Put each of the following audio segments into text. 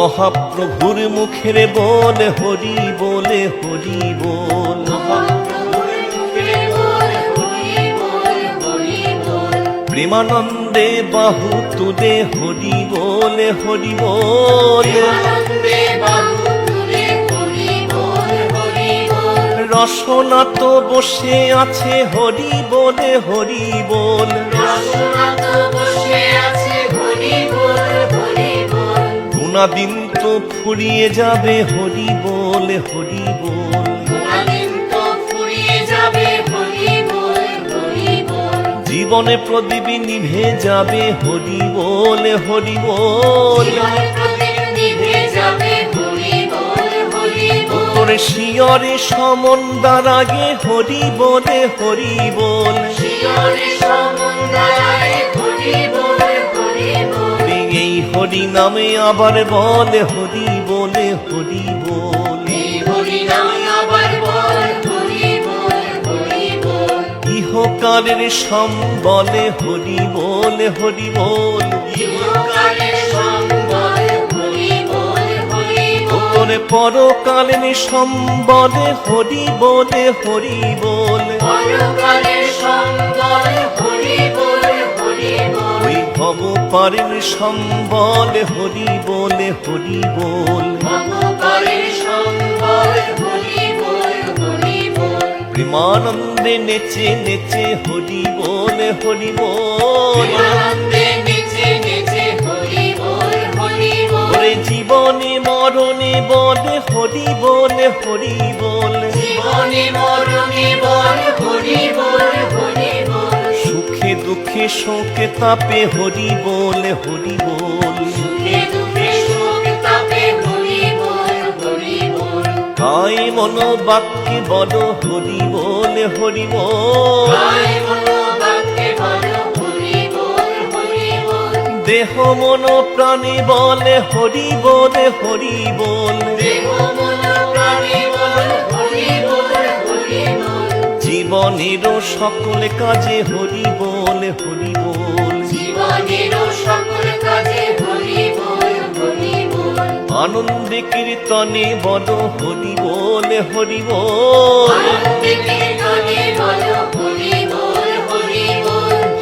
মহাপ্রভুর মুখের বলে হরি বলে হরি বল, প্রেমানন্দে বাহু তুলে হরি বলে হরি বল, রসনা তো বসে আছে হরি বলে হরি বল, গুণাদিন তো ফুরিয়ে যাবে হরি বলে হরি বল, জীবনে প্রদীপ নিভে যাবে হরি বলে হরি বল, তোরে শিয়রে সমন্দার আগে হরি বলে হরি বল, এই হরি নামে আবার বলে হরি বলে হরি বল, ইহকালের সম্বলে হরি বলে হরি বল, তোরে পরকালের সম্বলে হরি বলে হরি বল, ওই ভব পারের সম্বলে হরি বলে হরি বল, প্রেমানন্দে নেচে নেচে হরি বলে হরি বল, ওরে জীবনে মরণে বলে হরি বলে হরি বল, সুখে দুঃখে শোকে তাপে হরি বলে হরি বল, কায় মন বাক্যে বল হরি বলে হরি বল, দেহ মন প্রাণী বলে হরি বলে হরি বল, জীবনের সকল কাজে হরি বলে হরি বল, আনন্দে কীর্তনে বল হরি বলে হরি বল,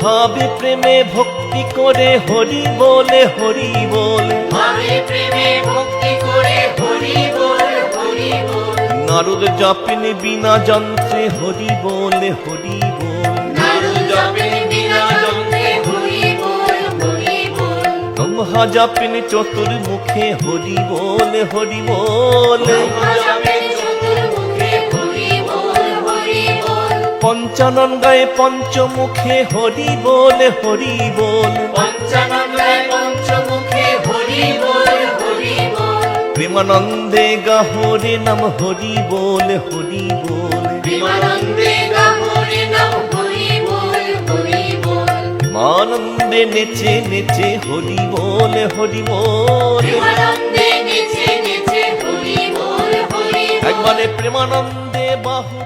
ভাবে প্রেমে ভক্তি করে হরি বলে হরি বল, নারদ জপেন বিনা যন্ত্রে হরি বলে হরি বল, ব্রহ্মা জপেন চতুর্মুখে হরি বলে হরি বল, পঞ্চানন গায়ে পঞ্চমুখে হরি বলে হরি বল, প্রেমানন্দে গাহরে নাম হরি বলে হরি বল, আনন্দে নেচে নেচে হরি বলে হরি বল, একবারে প্রেমানন্দে বাহু